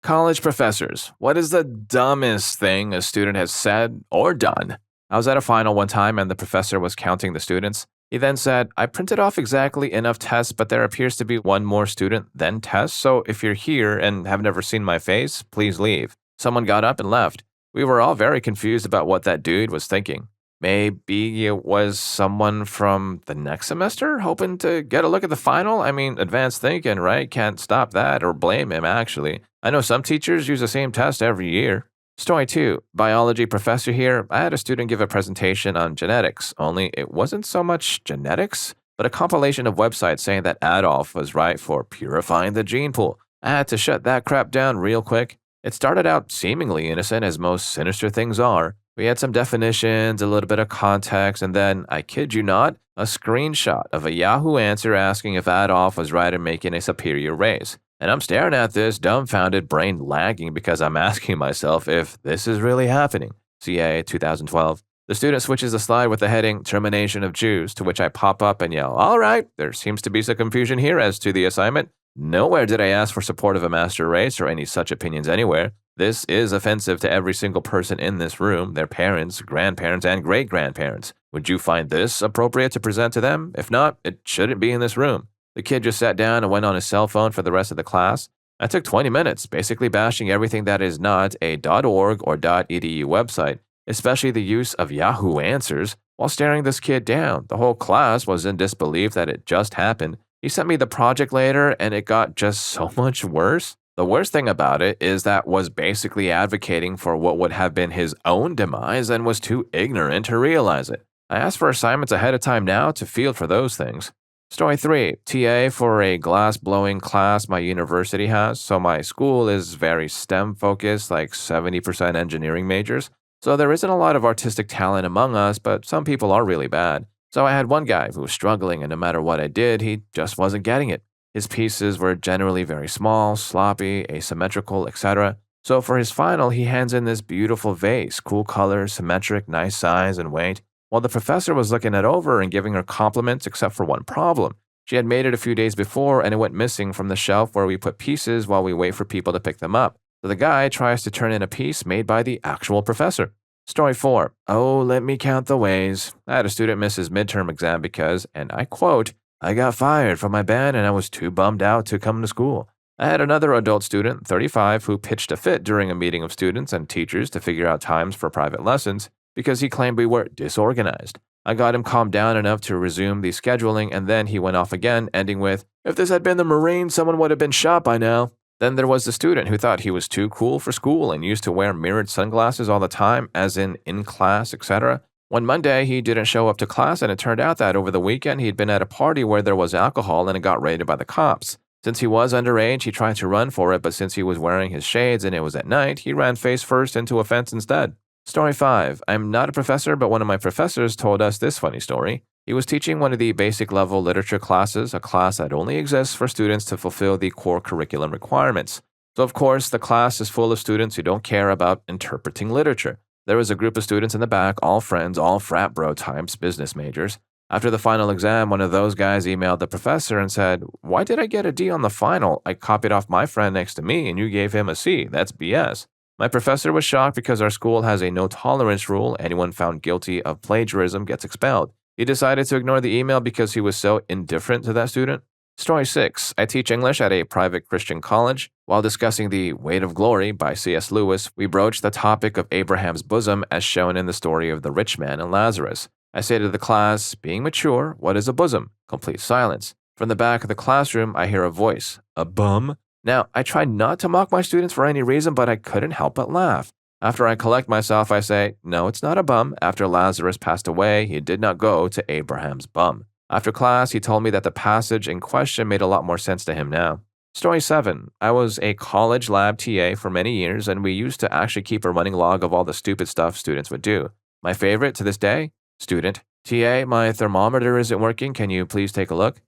College professors, what is the dumbest thing a student has said or done? I was at a final one time and the professor was counting the students. He then said, I printed off exactly enough tests, but there appears to be one more student than tests, so if you're here and have never seen my face, please leave. Someone got up and left. We were all very confused about what that dude was thinking. Maybe it was someone from the next semester hoping to get a look at the final? I mean, advanced thinking, right? Can't stop that or blame him, actually. I know some teachers use the same test every year. Story 2. Biology professor here. I had a student give a presentation on genetics, only it wasn't so much genetics, but a compilation of websites saying that Adolf was right for purifying the gene pool. I had to shut that crap down real quick. It started out seemingly innocent, as most sinister things are. We had some definitions, a little bit of context, and then, I kid you not, a screenshot of a Yahoo answer asking if Adolf was right in making a superior race. And I'm staring at this, dumbfounded, brain lagging because I'm asking myself if this is really happening. CA 2012. The student switches the slide with the heading, Termination of Jews, to which I pop up and yell, all right, there seems to be some confusion here as to the assignment. Nowhere did I ask for support of a master race or any such opinions anywhere. This is offensive to every single person in this room, their parents, grandparents, and great-grandparents. Would you find this appropriate to present to them? If not, it shouldn't be in this room. The kid just sat down and went on his cell phone for the rest of the class. I took 20 minutes, basically bashing everything that is not a .org or .edu website, especially the use of Yahoo Answers, while staring this kid down. The whole class was in disbelief that it just happened. He sent me the project later, and it got just so much worse. The worst thing about it is that was basically advocating for what would have been his own demise and was too ignorant to realize it. I asked for assignments ahead of time now to field for those things. Story 3. TA for a glass-blowing class my university has, so my school is very STEM-focused, like 70% engineering majors. So there isn't a lot of artistic talent among us, but some people are really bad. So I had one guy who was struggling, and no matter what I did, he just wasn't getting it. His pieces were generally very small, sloppy, asymmetrical, etc. So for his final, he hands in this beautiful vase, cool color, symmetric, nice size and weight. While the professor was looking it over and giving her compliments except for one problem. She had made it a few days before and it went missing from the shelf where we put pieces while we wait for people to pick them up. So the guy tries to turn in a piece made by the actual professor. Story 4. Oh, let me count the ways. I had a student miss his midterm exam because, and I quote, I got fired from my band and I was too bummed out to come to school. I had another adult student, 35, who pitched a fit during a meeting of students and teachers to figure out times for private lessons because he claimed we were disorganized. I got him calmed down enough to resume the scheduling, and then he went off again, ending with, if this had been the Marines, someone would have been shot by now. Then there was the student who thought he was too cool for school and used to wear mirrored sunglasses all the time, as in class, etc. One Monday, he didn't show up to class, and it turned out that over the weekend, he'd been at a party where there was alcohol and it got raided by the cops. Since he was underage, he tried to run for it, but since he was wearing his shades and it was at night, he ran face first into a fence instead. Story 5. I'm not a professor, but one of my professors told us this funny story. He was teaching one of the basic level literature classes, a class that only exists for students to fulfill the core curriculum requirements. So of course, the class is full of students who don't care about interpreting literature. There was a group of students in the back, all friends, all frat bro types, business majors. After the final exam, one of those guys emailed the professor and said, why did I get a D on the final? I copied off my friend next to me and you gave him a C. That's BS. My professor was shocked because our school has a no-tolerance rule. Anyone found guilty of plagiarism gets expelled. He decided to ignore the email because he was so indifferent to that student. Story 6. I teach English at a private Christian college. While discussing The Weight of Glory by C.S. Lewis, we broached the topic of Abraham's bosom as shown in the story of the rich man and Lazarus. I say to the class, being mature, what is a bosom? Complete silence. From the back of the classroom, I hear a voice. A bum? Now, I tried not to mock my students for any reason, but I couldn't help but laugh. After I collect myself, I say, no, it's not a bum. After Lazarus passed away, he did not go to Abraham's bum. After class, he told me that the passage in question made a lot more sense to him now. Story 7. I was a college lab TA for many years, and we used to actually keep a running log of all the stupid stuff students would do. My favorite to this day? Student. TA, my thermometer isn't working. Can you please take a look?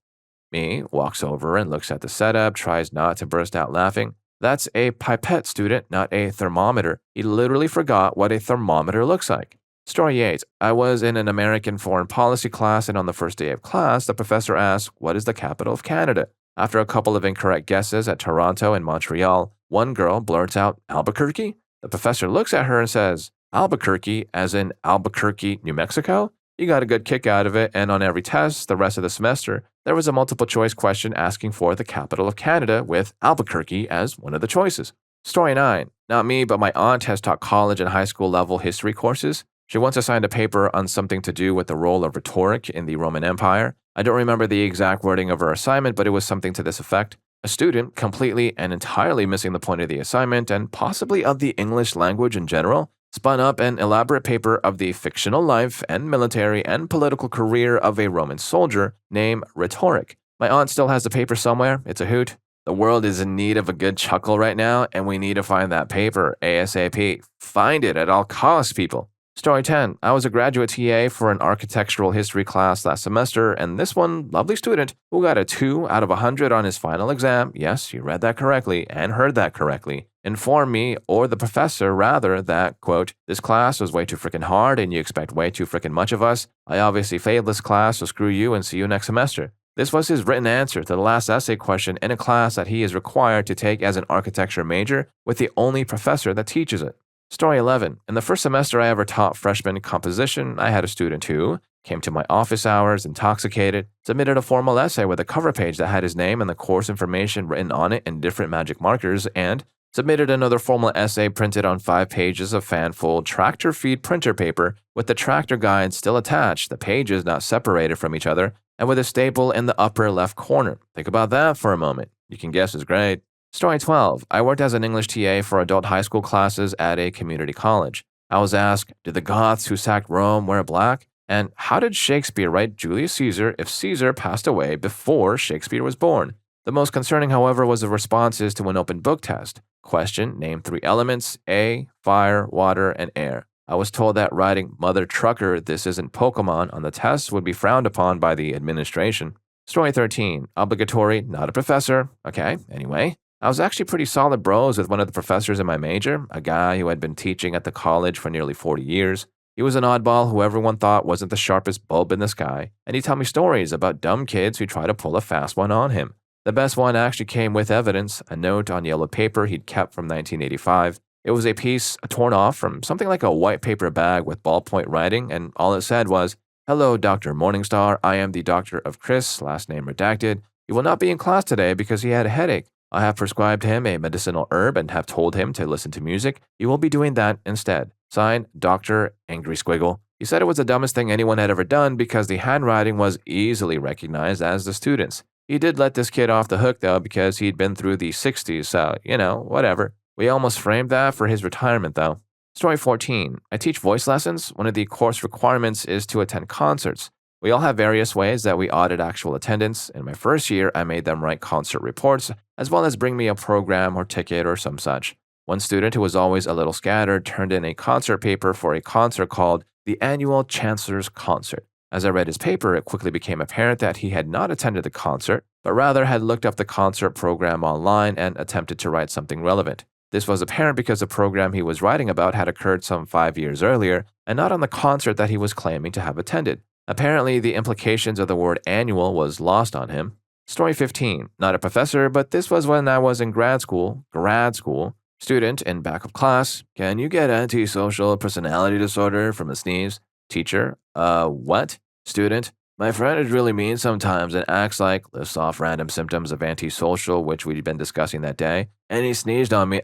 Me, walks over and looks at the setup, tries not to burst out laughing. That's a pipette, student, not a thermometer. He literally forgot what a thermometer looks like. Story 8. I was in an American foreign policy class, and on the first day of class, the professor asked, what is the capital of Canada? After a couple of incorrect guesses at Toronto and Montreal, one girl blurts out, Albuquerque? The professor looks at her and says, Albuquerque, as in Albuquerque, New Mexico? You got a good kick out of it, and on every test the rest of the semester, there was a multiple choice question asking for the capital of Canada with Albuquerque as one of the choices. Story 9. Not me, but my aunt has taught college and high school level history courses. She once assigned a paper on something to do with the role of rhetoric in the Roman Empire. I don't remember the exact wording of her assignment, but it was something to this effect. A student, completely and entirely missing the point of the assignment and possibly of the English language in general, spun up an elaborate paper of the fictional life and military and political career of a Roman soldier named Rhetoric. My aunt still has the paper somewhere. It's a hoot. The world is in need of a good chuckle right now, and we need to find that paper ASAP. Find it at all costs, people. Story 10. I was a graduate TA for an architectural history class last semester, and this one lovely student who got a 2 out of 100 on his final exam, yes, you read that correctly and heard that correctly, informed me, or the professor rather, that, quote, this class was way too freaking hard and you expect way too freaking much of us. I obviously failed this class, so screw you and see you next semester. This was his written answer to the last essay question in a class that he is required to take as an architecture major with the only professor that teaches it. Story 11. In the first semester I ever taught freshman composition, I had a student who came to my office hours intoxicated, submitted a formal essay with a cover page that had his name and the course information written on it in different magic markers, and submitted another formal essay printed on 5 pages of fan-fold tractor feed printer paper with the tractor guide still attached, the pages not separated from each other, and with a staple in the upper left corner. Think about that for a moment. You can guess is great. Story 12. I worked as an English TA for adult high school classes at a community college. I was asked, did the Goths who sacked Rome wear black? And how did Shakespeare write Julius Caesar if Caesar passed away before Shakespeare was born? The most concerning, however, was the responses to an open book test. Question, name 3 elements, A, fire, water, and air. I was told that writing Mother Trucker, this isn't Pokemon on the test would be frowned upon by the administration. Story 13. Obligatory, not a professor. Okay, anyway. I was actually pretty solid bros with one of the professors in my major, a guy who had been teaching at the college for nearly 40 years. He was an oddball who everyone thought wasn't the sharpest bulb in the sky, and he'd tell me stories about dumb kids who try to pull a fast one on him. The best one actually came with evidence, a note on yellow paper he'd kept from 1985. It was a piece torn off from something like a white paper bag with ballpoint writing, and all it said was, Hello, Dr. Morningstar. I am the doctor of Chris, last name redacted. He will not be in class today because he had a headache. I have prescribed him a medicinal herb and have told him to listen to music. He will be doing that instead. Signed, Dr. Angry Squiggle. He said it was the dumbest thing anyone had ever done because the handwriting was easily recognized as the student's. He did let this kid off the hook, though, because he'd been through the 60s, so, whatever. We almost framed that for his retirement, though. Story 14. I teach voice lessons. One of the course requirements is to attend concerts. We all have various ways that we audit actual attendance. In my first year, I made them write concert reports, as well as bring me a program or ticket or some such. One student who was always a little scattered turned in a concert paper for a concert called the Annual Chancellor's Concert. As I read his paper, it quickly became apparent that he had not attended the concert, but rather had looked up the concert program online and attempted to write something relevant. This was apparent because the program he was writing about had occurred some 5 years earlier, and not on the concert that he was claiming to have attended. Apparently, the implications of the word annual was lost on him. Story 15. Not a professor, but this was when I was in grad school. Student in back of class. Can you get antisocial personality disorder from a sneeze? Teacher. What? Student. My friend is really mean sometimes and acts like, lists off random symptoms of antisocial, which we'd been discussing that day. And he sneezed on me.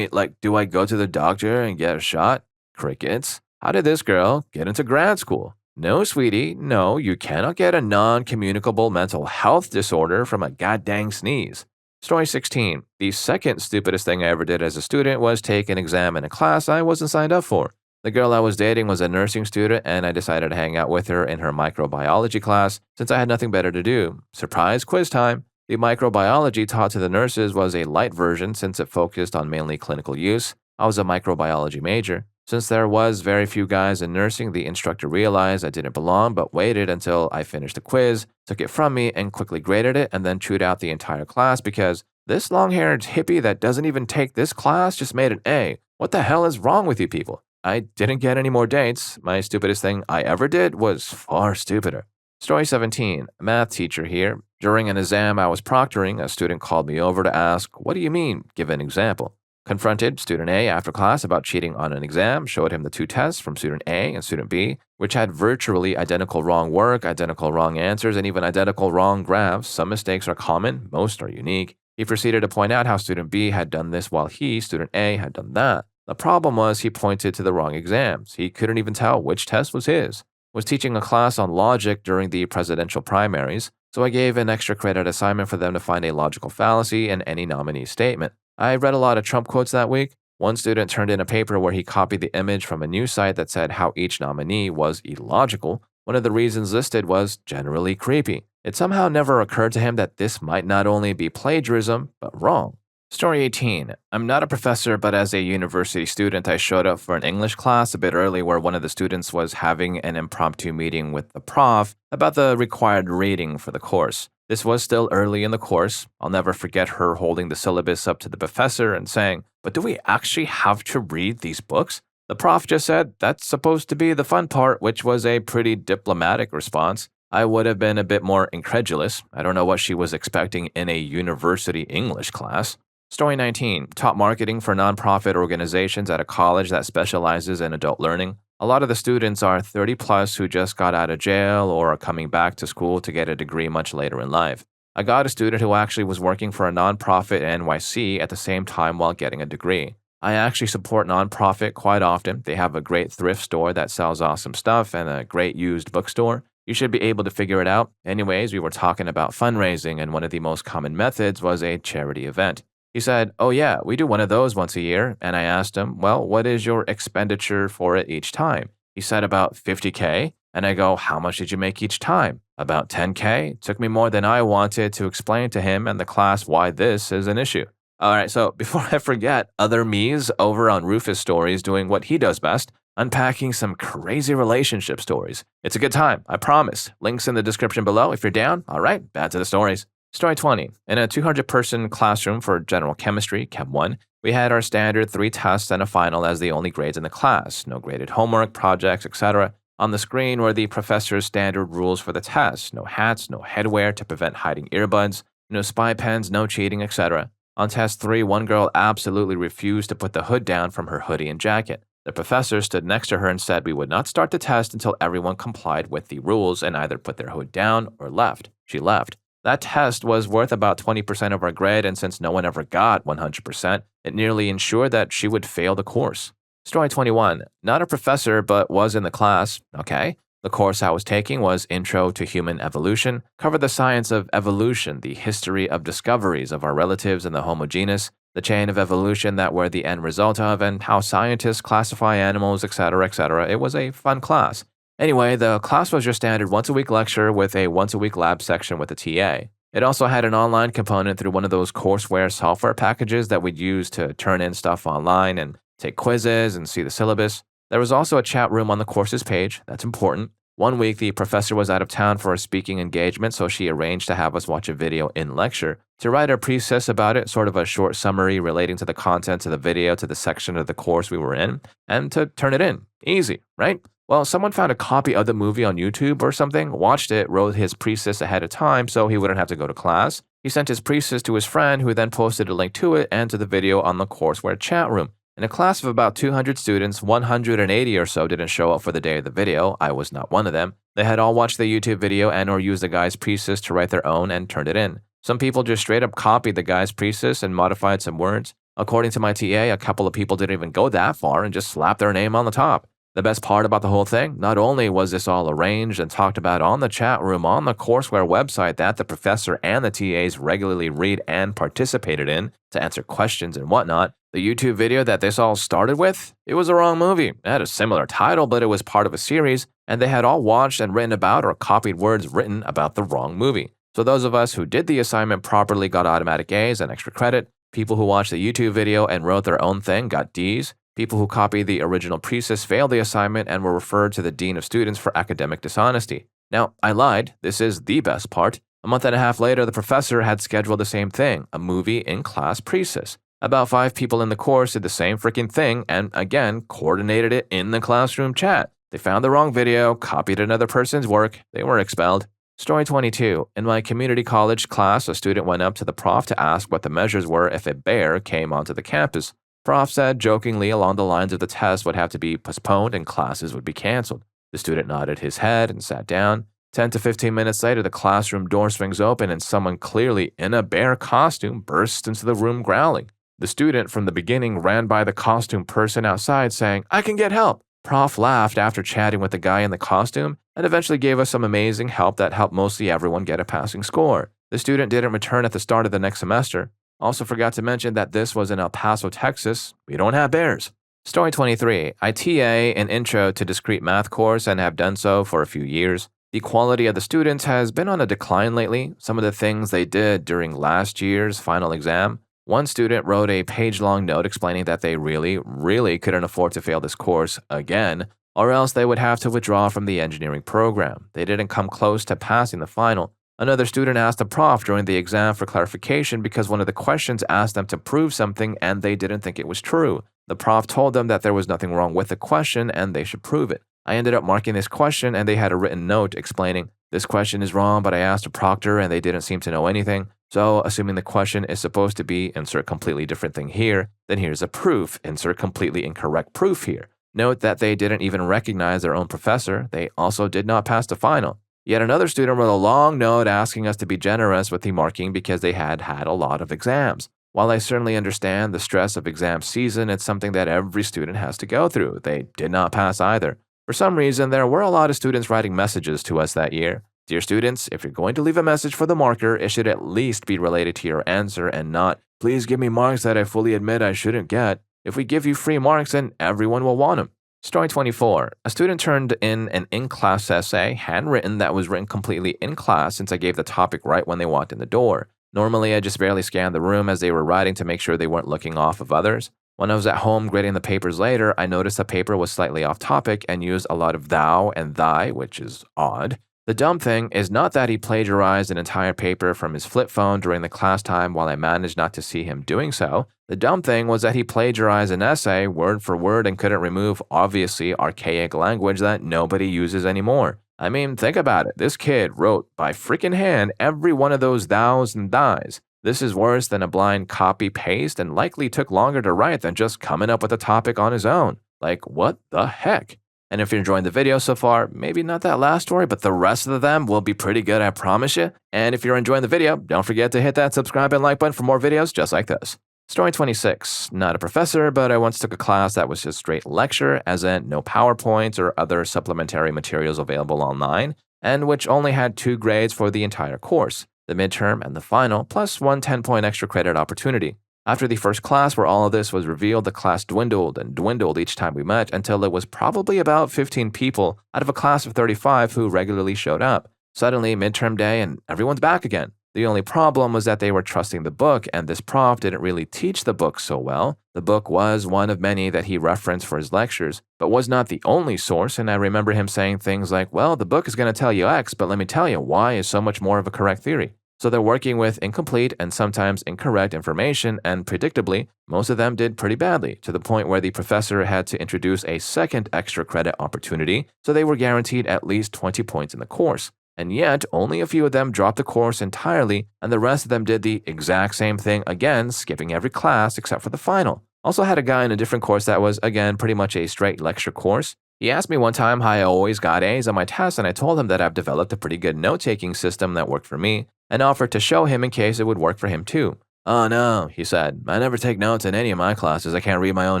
Do I go to the doctor and get a shot? Crickets. How did this girl get into grad school? No, sweetie, no, you cannot get a non-communicable mental health disorder from a goddamn sneeze. Story 16. The second stupidest thing I ever did as a student was take an exam in a class I wasn't signed up for. The girl I was dating was a nursing student, and I decided to hang out with her in her microbiology class since I had nothing better to do. Surprise quiz time! The microbiology taught to the nurses was a light version since it focused on mainly clinical use. I was a microbiology major. Since there was very few guys in nursing, the instructor realized I didn't belong but waited until I finished the quiz, took it from me, and quickly graded it and then chewed out the entire class because this long-haired hippie that doesn't even take this class just made an A. What the hell is wrong with you people? I didn't get any more dates. My stupidest thing I ever did was far stupider. Story 17. Math teacher here. During an exam I was proctoring, a student called me over to ask, "What do you mean? Give an example." Confronted student A after class about cheating on an exam, showed him the two tests from student A and student B, which had virtually identical wrong work, identical wrong answers, and even identical wrong graphs. Some mistakes are common, most are unique. He proceeded to point out how student B had done this while he, student A, had done that. The problem was he pointed to the wrong exams. He couldn't even tell which test was his. Was teaching a class on logic during the presidential primaries, so I gave an extra credit assignment for them to find a logical fallacy in any nominee statement. I read a lot of Trump quotes that week. One student turned in a paper where he copied the image from a news site that said how each nominee was illogical. One of the reasons listed was generally creepy. It somehow never occurred to him that this might not only be plagiarism, but wrong. Story 18. I'm not a professor, but as a university student, I showed up for an English class a bit early where one of the students was having an impromptu meeting with the prof about the required reading for the course. This was still early in the course. I'll never forget her holding the syllabus up to the professor and saying, "But do we actually have to read these books?" The prof just said, "That's supposed to be the fun part," which was a pretty diplomatic response. I would have been a bit more incredulous. I don't know what she was expecting in a university English class. Story 19. Taught marketing for nonprofit organizations at a college that specializes in adult learning. A lot of the students are 30 plus who just got out of jail or are coming back to school to get a degree much later in life. I got a student who actually was working for a nonprofit in NYC at the same time while getting a degree. I actually support nonprofit quite often. They have a great thrift store that sells awesome stuff and a great used bookstore. You should be able to figure it out. Anyways, we were talking about fundraising, and one of the most common methods was a charity event. He said, "Oh yeah, we do one of those once a year." And I asked him, "Well, what is your expenditure for it each time?" He said about 50K. And I go, "How much did you make each time?" "About 10K. It took me more than I wanted to explain to him and the class why this is an issue. All right, so before I forget, other me's over on Rufus Stories doing what he does best, unpacking some crazy relationship stories. It's a good time, I promise. Links in the description below if you're down. All right, back to the stories. Story 20. In a 200-person classroom for general chemistry, Chem 1, we had our standard 3 tests and a final as the only grades in the class. No graded homework, projects, etc. On the screen were the professor's standard rules for the test. No hats, no headwear to prevent hiding earbuds, no spy pens, no cheating, etc. On test 3, one girl absolutely refused to put the hood down from her hoodie and jacket. The professor stood next to her and said we would not start the test until everyone complied with the rules and either put their hood down or left. She left. That test was worth about 20% of our grade, and since no one ever got 100%, it nearly ensured that she would fail the course. Story 21. Not a professor, but was in the class. Okay. The course I was taking was Intro to Human Evolution, covered the science of evolution, the history of discoveries of our relatives in the Homo genus, the chain of evolution that we're the end result of, and how scientists classify animals, etc., etc. It was a fun class. Anyway, the class was your standard once-a-week lecture with a once-a-week lab section with a TA. It also had an online component through one of those courseware software packages that we'd use to turn in stuff online and take quizzes and see the syllabus. There was also a chat room on the courses page. That's important. One week, the professor was out of town for a speaking engagement, so she arranged to have us watch a video in lecture. To write a precis about it, sort of a short summary relating to the contents of the video to the section of the course we were in, and to turn it in. Easy, right? Well, someone found a copy of the movie on YouTube or something, watched it, wrote his precis ahead of time so he wouldn't have to go to class. He sent his precis to his friend, who then posted a link to it and to the video on the courseware chat room. In a class of about 200 students, 180 or so didn't show up for the day of the video. I was not one of them. They had all watched the YouTube video and or used the guy's precis to write their own and turned it in. Some people just straight up copied the guy's precis and modified some words. According to my TA, a couple of people didn't even go that far and just slapped their name on the top. The best part about the whole thing, not only was this all arranged and talked about on the chat room on the courseware website that the professor and the TAs regularly read and participated in to answer questions and whatnot, the YouTube video that this all started with, it was a wrong movie. It had a similar title, but it was part of a series, and they had all watched and written about or copied words written about the wrong movie. So those of us who did the assignment properly got automatic A's and extra credit. People who watched the YouTube video and wrote their own thing got D's. People who copied the original precis failed the assignment and were referred to the dean of students for academic dishonesty. Now, I lied. This is the best part. A month and a half later, the professor had scheduled the same thing, a movie in class precis. About 5 people in the course did the same freaking thing and, again, coordinated it in the classroom chat. They found the wrong video, copied another person's work, they were expelled. Story 22. In my community college class, a student went up to the prof to ask what the measures were if a bear came onto the campus. Prof said jokingly along the lines of the test would have to be postponed and classes would be canceled. The student nodded his head and sat down. 10 to 15 minutes later, the classroom door swings open and someone clearly in a bear costume bursts into the room growling. The student from the beginning ran by the costume person outside saying, "I can get help." Prof laughed after chatting with the guy in the costume and eventually gave us some amazing help that helped mostly everyone get a passing score. The student didn't return at the start of the next semester. Also forgot to mention that this was in El Paso, Texas. We don't have bears. Story 23. I TA an intro to discrete math course and have done so for a few years. The quality of the students has been on a decline lately. Some of the things they did during last year's final exam. One student wrote a page-long note explaining that they really couldn't afford to fail this course again, or else they would have to withdraw from the engineering program. They didn't come close to passing the final. Another student asked the prof during the exam for clarification because one of the questions asked them to prove something and they didn't think it was true. The prof told them that there was nothing wrong with the question and they should prove it. I ended up marking this question and they had a written note explaining, "This question is wrong, but I asked a proctor and they didn't seem to know anything. So, assuming the question is supposed to be insert completely different thing here, then here's a proof, insert completely incorrect proof here." Note that they didn't even recognize their own professor. They also did not pass the final. Yet another student wrote a long note asking us to be generous with the marking because they had had a lot of exams. While I certainly understand the stress of exam season, it's something that every student has to go through. They did not pass either. For some reason, there were a lot of students writing messages to us that year. Dear students, if you're going to leave a message for the marker, it should at least be related to your answer and not, "Please give me marks that I fully admit I shouldn't get." If we give you free marks, then everyone will want them. Story 24. A student turned in an in-class essay, handwritten, that was written completely in class since I gave the topic right when they walked in the door. Normally, I just barely scanned the room as they were writing to make sure they weren't looking off of others. When I was at home grading the papers later, I noticed the paper was slightly off topic and used a lot of thou and thy, which is odd. The dumb thing is not that he plagiarized an entire paper from his flip phone during the class time while I managed not to see him doing so. The dumb thing was that he plagiarized an essay word for word and couldn't remove obviously archaic language that nobody uses anymore. I mean, think about it. This kid wrote by freaking hand every one of those thous and thys. This is worse than a blind copy-paste and likely took longer to write than just coming up with a topic on his own. Like, what the heck? And if you're enjoying the video so far, maybe not that last story, but the rest of them will be pretty good, I promise you. And if you're enjoying the video, don't forget to hit that subscribe and like button for more videos just like this. Story 26. Not a professor, but I once took a class that was just straight lecture, as in no PowerPoints or other supplementary materials available online, and which only had 2 grades for the entire course, the midterm and the final, plus one 10-point extra credit opportunity. After the first class where all of this was revealed, the class dwindled and dwindled each time we met until it was probably about 15 people out of a class of 35 who regularly showed up. Suddenly, midterm day, and everyone's back again. The only problem was that they were trusting the book, and this prof didn't really teach the book so well. The book was one of many that he referenced for his lectures, but was not the only source, and I remember him saying things like, "Well, the book is going to tell you X, but let me tell you, Y is so much more of a correct theory." So they're working with incomplete and sometimes incorrect information, and predictably, most of them did pretty badly, to the point where the professor had to introduce a second extra credit opportunity, so they were guaranteed at least 20 points in the course. And yet, only a few of them dropped the course entirely, and the rest of them did the exact same thing again, skipping every class except for the final. Also had a guy in a different course that was, again, pretty much a straight lecture course. He asked me one time how I always got A's on my tests, and I told him that I've developed a pretty good note-taking system that worked for me, and offered to show him in case it would work for him too. "Oh no," he said, "I never take notes in any of my classes. I can't read my own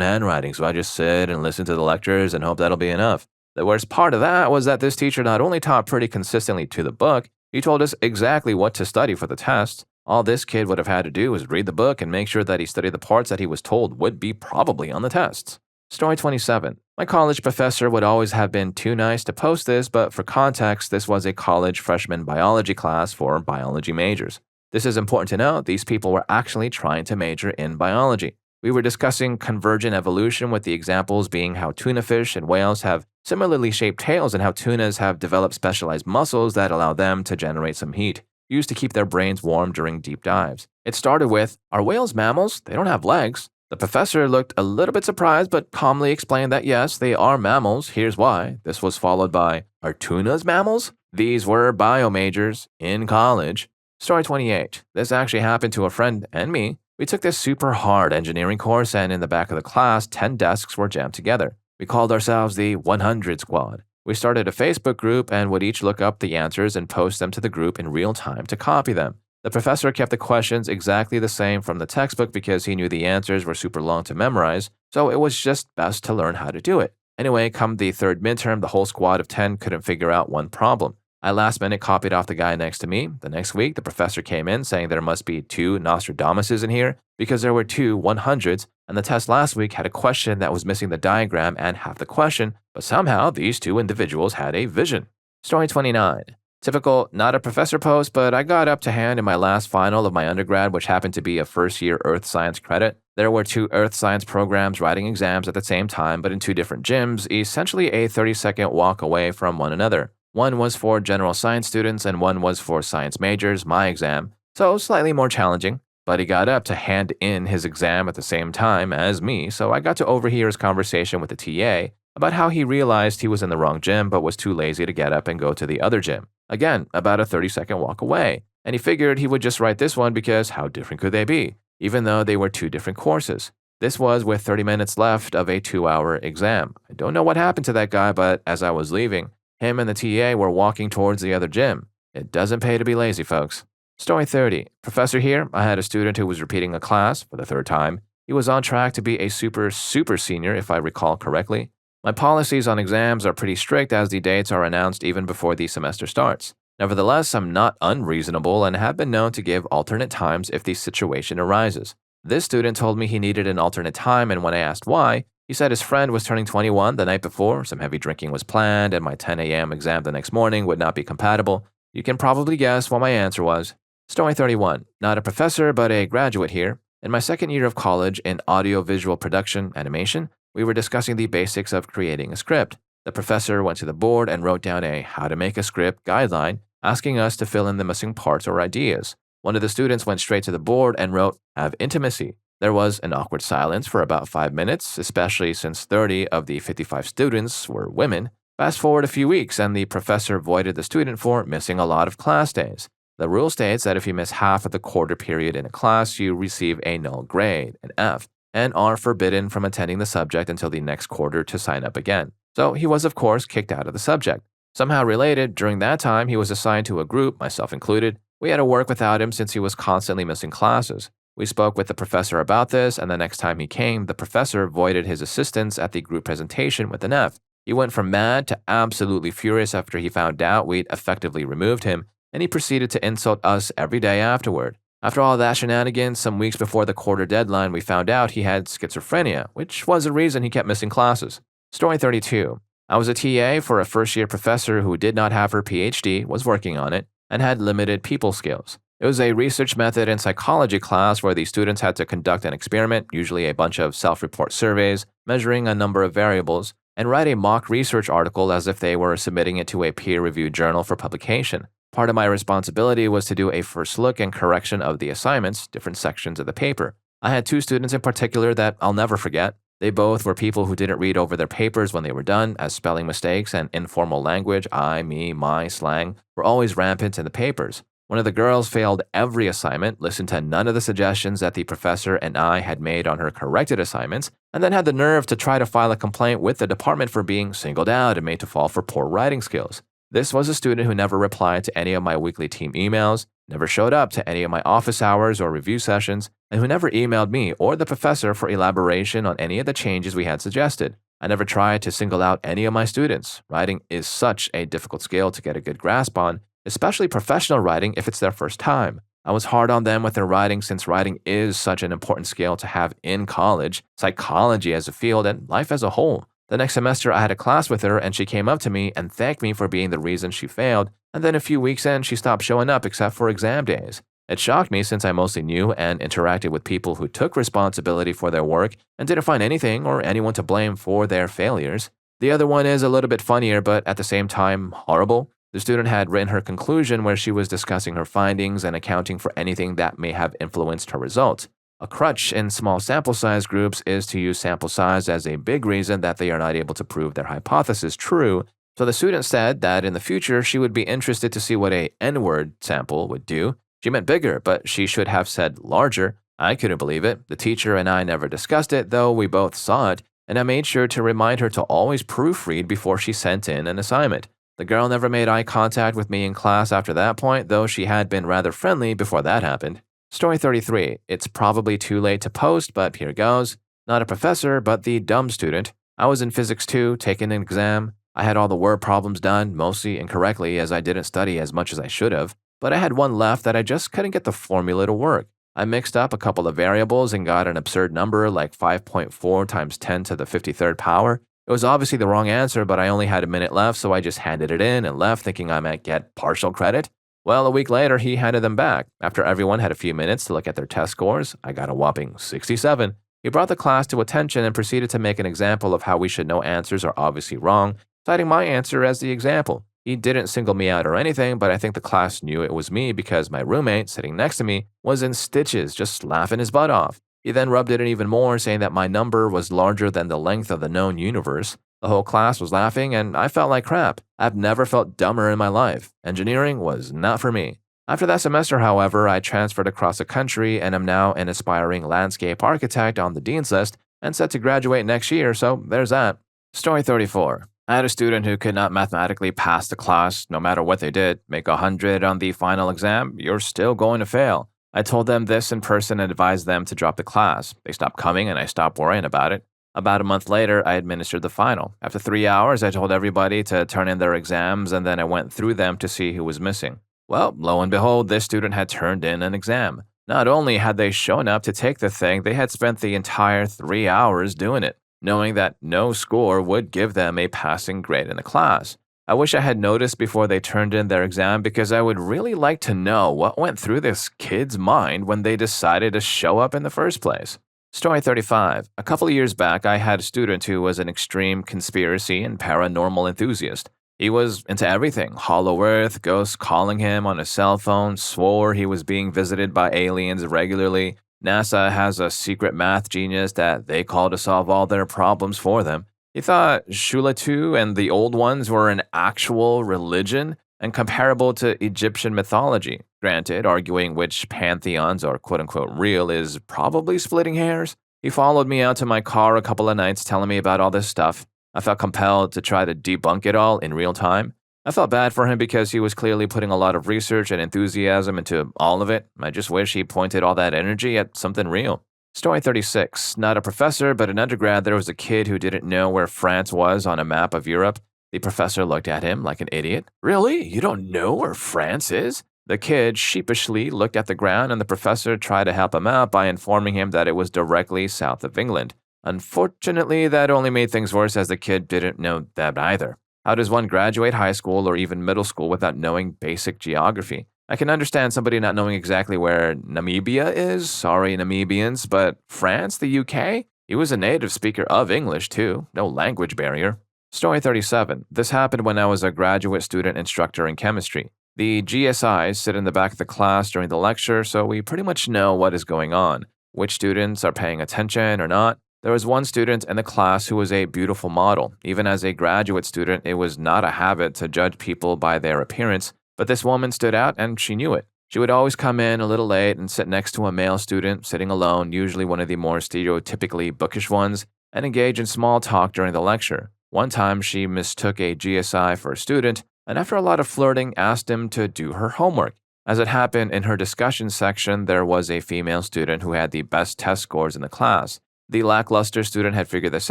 handwriting, so I just sit and listen to the lectures and hope that'll be enough." The worst part of that was that this teacher not only taught pretty consistently to the book, he told us exactly what to study for the test. All this kid would have had to do was read the book and make sure that he studied the parts that he was told would be probably on the tests. Story 27. My college professor would always have been too nice to post this, but for context, this was a college freshman biology class for biology majors. This is important to note, these people were actually trying to major in biology. We were discussing convergent evolution, with the examples being how tuna fish and whales have similarly shaped tails and how tunas have developed specialized muscles that allow them to generate some heat, used to keep their brains warm during deep dives. It started with, "Are whales mammals? They don't have legs." The professor looked a little bit surprised but calmly explained that yes, they are mammals, here's why. This was followed by, "Are tunas mammals? These were bio majors in college. Story 28. This actually happened to a friend and me. We took this super hard engineering course, and in the back of the class, 10 desks were jammed together. We called ourselves the 100 Squad. We started a Facebook group and would each look up the answers and post them to the group in real time to copy them. The professor kept the questions exactly the same from the textbook because he knew the answers were super long to memorize, so it was just best to learn how to do it. Anyway, come the third midterm, the whole squad of 10 couldn't figure out one problem. I last minute copied off the guy next to me. The next week, the professor came in saying there must be 2 Nostradamuses in here because there were 2 100s, and the test last week had a question that was missing the diagram and half the question, but somehow these 2 individuals had a vision. Story 29. Typical, not a professor post, but I got up to hand in my last final of my undergrad, which happened to be a first-year earth science credit. There were 2 earth science programs writing exams at the same time, but in 2 different gyms, essentially a 30-second walk away from one another. One was for general science students and one was for science majors, my exam, so slightly more challenging. But he got up to hand in his exam at the same time as me, so I got to overhear his conversation with the TA about how he realized he was in the wrong gym but was too lazy to get up and go to the other gym. Again, about a 30-second walk away. And he figured he would just write this one because how different could they be, even though they were 2 different courses. This was with 30 minutes left of a 2-hour exam. I don't know what happened to that guy, but as I was leaving, him and the TA were walking towards the other gym. It doesn't pay to be lazy, folks. Story 30. Professor here, I had a student who was repeating a class for the 3rd time. He was on track to be a super senior, if I recall correctly. My policies on exams are pretty strict as the dates are announced even before the semester starts. Nevertheless, I'm not unreasonable and have been known to give alternate times if the situation arises. This student told me he needed an alternate time, and when I asked why, he said his friend was turning 21 the night before, some heavy drinking was planned, and my 10 a.m. exam the next morning would not be compatible. You can probably guess what my answer was. Story 31. Not a professor, but a graduate here. In my 2nd year of college in audio-visual production animation, we were discussing the basics of creating a script. The professor went to the board and wrote down a how to make a script guideline, asking us to fill in the missing parts or ideas. One of the students went straight to the board and wrote, have intimacy. There was an awkward silence for about 5 minutes, especially since 30 of the 55 students were women. Fast forward a few weeks, and the professor voided the student for missing a lot of class days. The rule states that if you miss half of the quarter period in a class, you receive a null grade, an F, and are forbidden from attending the subject until the next quarter to sign up again. So he was, of course, kicked out of the subject. Somehow related, during that time, he was assigned to a group, myself included. We had to work without him since he was constantly missing classes. We spoke with the professor about this, and the next time he came, the professor voided his assistance at the group presentation with an F. He went from mad to absolutely furious after he found out we'd effectively removed him, and he proceeded to insult us every day afterward. After all that shenanigans, some weeks before the quarter deadline, we found out he had schizophrenia, which was the reason he kept missing classes. Story 32. I was a TA for a first-year professor who did not have her PhD, was working on it, and had limited people skills. It was a research method and psychology class where the students had to conduct an experiment, usually a bunch of self-report surveys, measuring a number of variables, and write a mock research article as if they were submitting it to a peer-reviewed journal for publication. Part of my responsibility was to do a first look and correction of the assignments, different sections of the paper. I had 2 students in particular that I'll never forget. They both were people who didn't read over their papers when they were done, as spelling mistakes and informal language, I, me, my slang, were always rampant in the papers. One of the girls failed every assignment, listened to none of the suggestions that the professor and I had made on her corrected assignments, and then had the nerve to try to file a complaint with the department for being singled out and made to fall for poor writing skills. This was a student who never replied to any of my weekly team emails, never showed up to any of my office hours or review sessions, and who never emailed me or the professor for elaboration on any of the changes we had suggested. I never tried to single out any of my students. Writing is such a difficult skill to get a good grasp on, especially professional writing if it's their first time. I was hard on them with their writing since writing is such an important skill to have in college, psychology as a field, and life as a whole. The next semester, I had a class with her, and she came up to me and thanked me for being the reason she failed, and then a few weeks in, she stopped showing up except for exam days. It shocked me since I mostly knew and interacted with people who took responsibility for their work and didn't find anything or anyone to blame for their failures. The other one is a little bit funnier, but at the same time, horrible. The student had written her conclusion where she was discussing her findings and accounting for anything that may have influenced her results. A crutch in small sample size groups is to use sample size as a big reason that they are not able to prove their hypothesis true, So the student said that in the future she would be interested to see what a N-word sample would do. She meant bigger, but she should have said larger. I couldn't believe it. The teacher and I never discussed it, though we both saw it, and I made sure to remind her to always proofread before she sent in an assignment. The girl never made eye contact with me in class after that point, though she had been rather friendly before that happened. Story 33. It's probably too late to post, but here goes. Not a professor, but the dumb student. I was in Physics 2, taking an exam. I had all the word problems done, mostly incorrectly as I didn't study as much as I should have, but I had one left that I just couldn't get the formula to work. I mixed up a couple of variables and got an absurd number like 5.4 times 10 to the 53rd power. It was obviously the wrong answer, but I only had a minute left, so I just handed it in and left thinking I might get partial credit. Well, a week later, he handed them back. After everyone had a few minutes to look at their test scores, I got a whopping 67. He brought the class to attention and proceeded to make an example of how we should know answers are obviously wrong, citing my answer as the example. He didn't single me out or anything, but I think the class knew it was me because my roommate, sitting next to me, was in stitches, just laughing his butt off. He then rubbed it in even more, saying that my number was larger than the length of the known universe. The whole class was laughing, and I felt like crap. I've never felt dumber in my life. Engineering was not for me. After that semester, however, I transferred across the country and am now an aspiring landscape architect on the dean's list and set to graduate next year, so there's that. Story 34. I had a student who could not mathematically pass the class no matter what they did. Make 100 on the final exam, you're still going to fail. I told them this in person and advised them to drop the class. They stopped coming and I stopped worrying about it. About a month later, I administered the final. After 3 hours, I told everybody to turn in their exams and then I went through them to see who was missing. Well, lo and behold, this student had turned in an exam. Not only had they shown up to take the thing, they had spent the entire 3 hours doing it, knowing that no score would give them a passing grade in the class. I wish I had noticed before they turned in their exam because I would really like to know what went through this kid's mind when they decided to show up in the first place. Story 35. A couple of years back, I had a student who was an extreme conspiracy and paranormal enthusiast. He was into everything, Hollow Earth, ghosts calling him on his cell phone, swore he was being visited by aliens regularly. NASA has a secret math genius that they call to solve all their problems for them. He thought Shulatu and the Old Ones were an actual religion and comparable to Egyptian mythology. Granted, arguing which pantheons are quote-unquote real is probably splitting hairs. He followed me out to my car a couple of nights telling me about all this stuff. I felt compelled to try to debunk it all in real time. I felt bad for him because he was clearly putting a lot of research and enthusiasm into all of it. I just wish he pointed all that energy at something real. Story 36. Not a professor, but an undergrad, there was a kid who didn't know where France was on a map of Europe. The professor looked at him like an idiot. Really? You don't know where France is? The kid sheepishly looked at the ground and the professor tried to help him out by informing him that it was directly south of England. Unfortunately, that only made things worse as the kid didn't know that either. How does one graduate high school or even middle school without knowing basic geography? I can understand somebody not knowing exactly where Namibia is. Sorry, Namibians, but France, the UK? He was a native speaker of English, too. No language barrier. Story 37. This happened when I was a graduate student instructor in chemistry. The GSIs sit in the back of the class during the lecture, so we pretty much know what is going on, which students are paying attention or not. There was one student in the class who was a beautiful model. Even as a graduate student, it was not a habit to judge people by their appearance, but this woman stood out and she knew it. She would always come in a little late and sit next to a male student sitting alone, usually one of the more stereotypically bookish ones, and engage in small talk during the lecture. One time, she mistook a GSI for a student, and after a lot of flirting, asked him to do her homework. As it happened, in her discussion section, there was a female student who had the best test scores in the class. The lackluster student had figured this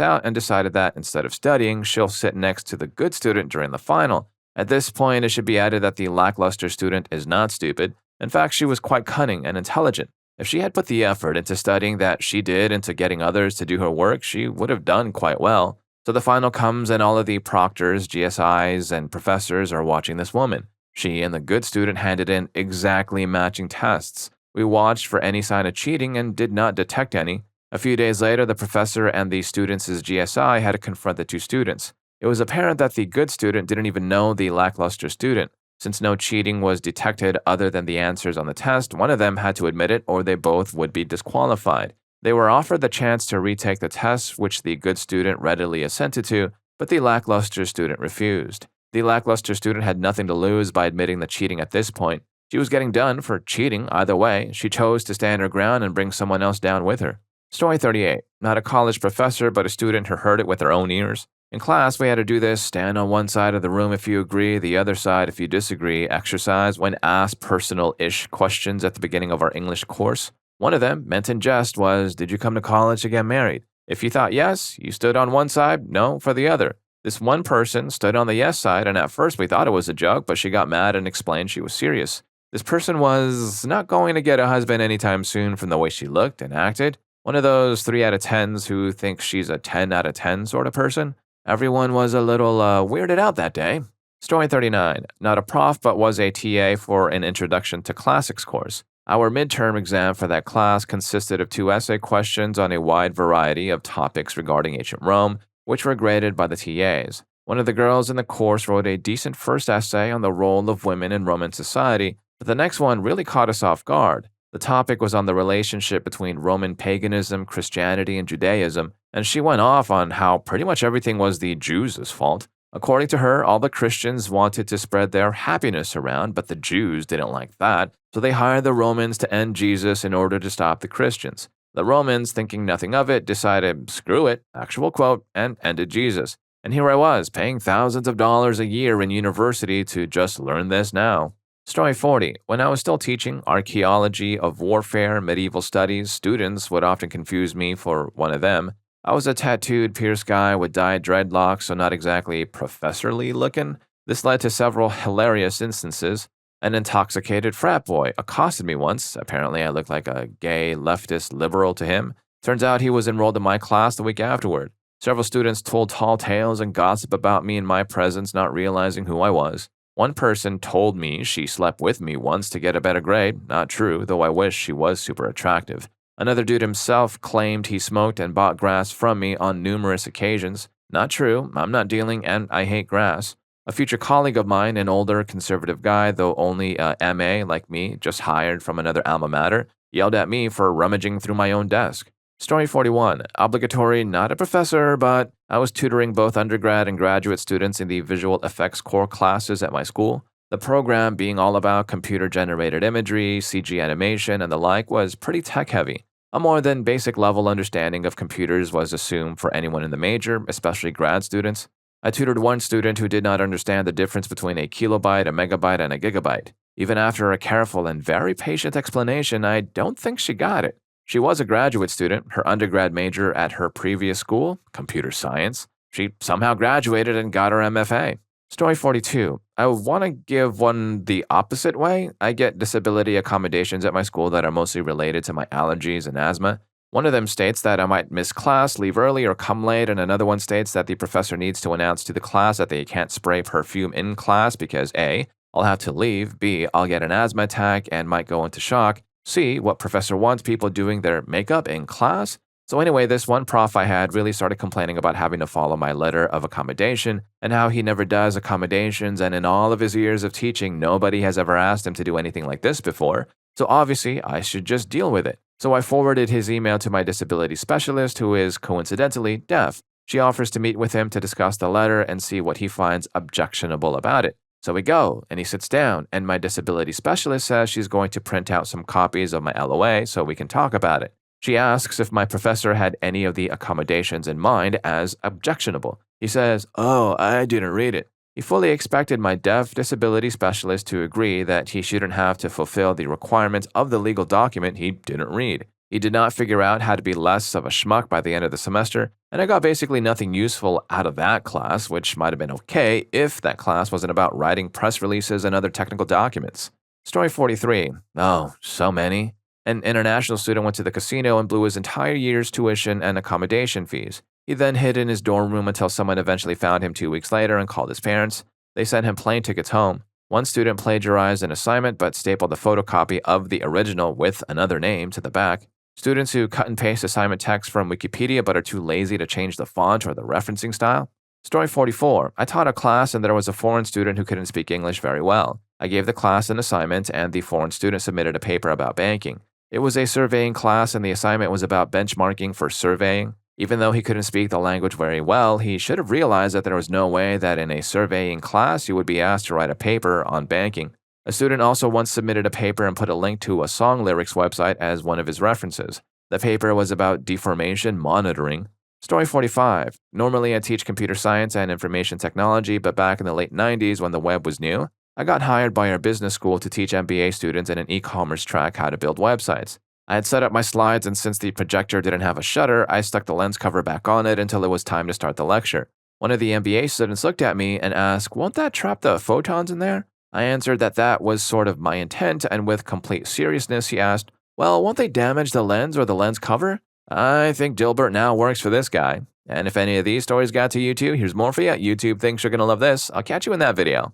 out and decided that instead of studying, she'll sit next to the good student during the final. At this point, it should be added that the lackluster student is not stupid. In fact, she was quite cunning and intelligent. If she had put the effort into studying that she did into getting others to do her work, she would have done quite well. So the final comes and all of the proctors, GSIs, and professors are watching this woman. She and the good student handed in exactly matching tests. We watched for any sign of cheating and did not detect any. A few days later, the professor and the student's GSI had to confront the two students. It was apparent that the good student didn't even know the lackluster student. Since no cheating was detected other than the answers on the test, one of them had to admit it or they both would be disqualified. They were offered the chance to retake the test, which the good student readily assented to, but the lackluster student refused. The lackluster student had nothing to lose by admitting the cheating at this point. She was getting done for cheating either way. She chose to stand her ground and bring someone else down with her. Story 38. Not a college professor, but a student who heard it with her own ears. In class, we had to do this: stand on one side of the room if you agree, the other side if you disagree, exercise when asked personal-ish questions at the beginning of our English course. One of them, meant in jest, was, did you come to college to get married? If you thought yes, you stood on one side, no for the other. This one person stood on the yes side, and at first we thought it was a joke, but she got mad and explained she was serious. This person was not going to get a husband anytime soon from the way she looked and acted. One of those 3 out of 10s who thinks she's a 10 out of 10 sort of person. Everyone was a little weirded out that day. Story 39. Not a prof, but was a TA for an Introduction to Classics course. Our midterm exam for that class consisted of 2 essay questions on a wide variety of topics regarding ancient Rome, which were graded by the TAs. One of the girls in the course wrote a decent first essay on the role of women in Roman society, but the next one really caught us off guard. The topic was on the relationship between Roman paganism, Christianity, and Judaism, and she went off on how pretty much everything was the Jews' fault. According to her, all the Christians wanted to spread their happiness around, but the Jews didn't like that, so they hired the Romans to end Jesus in order to stop the Christians. The Romans, thinking nothing of it, decided, screw it, actual quote, and ended Jesus. And here I was, paying thousands of dollars a year in university to just learn this now. Story 40. When I was still teaching archaeology of warfare, medieval studies, students would often confuse me for one of them. I was a tattooed, pierced guy with dyed dreadlocks, so not exactly professorly looking. This led to several hilarious instances. An intoxicated frat boy accosted me once. Apparently, I looked like a gay, leftist liberal to him. Turns out he was enrolled in my class the week afterward. Several students told tall tales and gossip about me in my presence, not realizing who I was. One person told me she slept with me once to get a better grade. Not true, though I wish she was super attractive. Another dude himself claimed he smoked and bought grass from me on numerous occasions. Not true, I'm not dealing and I hate grass. A future colleague of mine, an older conservative guy, though only a MA like me, just hired from another alma mater, yelled at me for rummaging through my own desk. Story 41. Obligatory, not a professor, but I was tutoring both undergrad and graduate students in the visual effects core classes at my school. The program, being all about computer-generated imagery, CG animation, and the like, was pretty tech-heavy. A more than basic level understanding of computers was assumed for anyone in the major, especially grad students. I tutored one student who did not understand the difference between a kilobyte, a megabyte, and a gigabyte. Even after a careful and very patient explanation, I don't think she got it. She was a graduate student, her undergrad major at her previous school, computer science. She somehow graduated and got her MFA. Story 42. I want to give one the opposite way. I get disability accommodations at my school that are mostly related to my allergies and asthma. One of them states that I might miss class, leave early, or come late, and another one states that the professor needs to announce to the class that they can't spray perfume in class because A, I'll have to leave, B, I'll get an asthma attack and might go into shock, C, what professor wants people doing their makeup in class? So anyway, this one prof I had really started complaining about having to follow my letter of accommodation and how he never does accommodations, and in all of his years of teaching, nobody has ever asked him to do anything like this before. So obviously, I should just deal with it. So I forwarded his email to my disability specialist, who is coincidentally deaf. She offers to meet with him to discuss the letter and see what he finds objectionable about it. So we go, and he sits down, and my disability specialist says she's going to print out some copies of my LOA so we can talk about it. She asks if my professor had any of the accommodations in mind as objectionable. He says, "Oh, I didn't read it." He fully expected my deaf disability specialist to agree that he shouldn't have to fulfill the requirements of the legal document he didn't read. He did not figure out how to be less of a schmuck by the end of the semester, and I got basically nothing useful out of that class, which might have been okay if that class wasn't about writing press releases and other technical documents. Story 43. Oh, so many. An international student went to the casino and blew his entire year's tuition and accommodation fees. He then hid in his dorm room until someone eventually found him 2 weeks later and called his parents. They sent him plane tickets home. One student plagiarized an assignment but stapled a photocopy of the original with another name to the back. Students who cut and paste assignment text from Wikipedia but are too lazy to change the font or the referencing style. Story 44. I taught a class and there was a foreign student who couldn't speak English very well. I gave the class an assignment and the foreign student submitted a paper about banking. It was a surveying class and the assignment was about benchmarking for surveying. Even though he couldn't speak the language very well, he should have realized that there was no way that in a surveying class you would be asked to write a paper on banking. A student also once submitted a paper and put a link to a song lyrics website as one of his references. The paper was about deformation monitoring. Story 45. Normally I teach computer science and information technology, but back in the late 90s when the web was new, I got hired by our business school to teach MBA students in an e-commerce track how to build websites. I had set up my slides, and since the projector didn't have a shutter, I stuck the lens cover back on it until it was time to start the lecture. One of the MBA students looked at me and asked, "Won't that trap the photons in there?" I answered that was sort of my intent, and with complete seriousness, he asked, "Well, won't they damage the lens or the lens cover?" I think Dilbert now works for this guy. And if any of these stories got to you too, here's more for you. YouTube thinks you're gonna love this. I'll catch you in that video.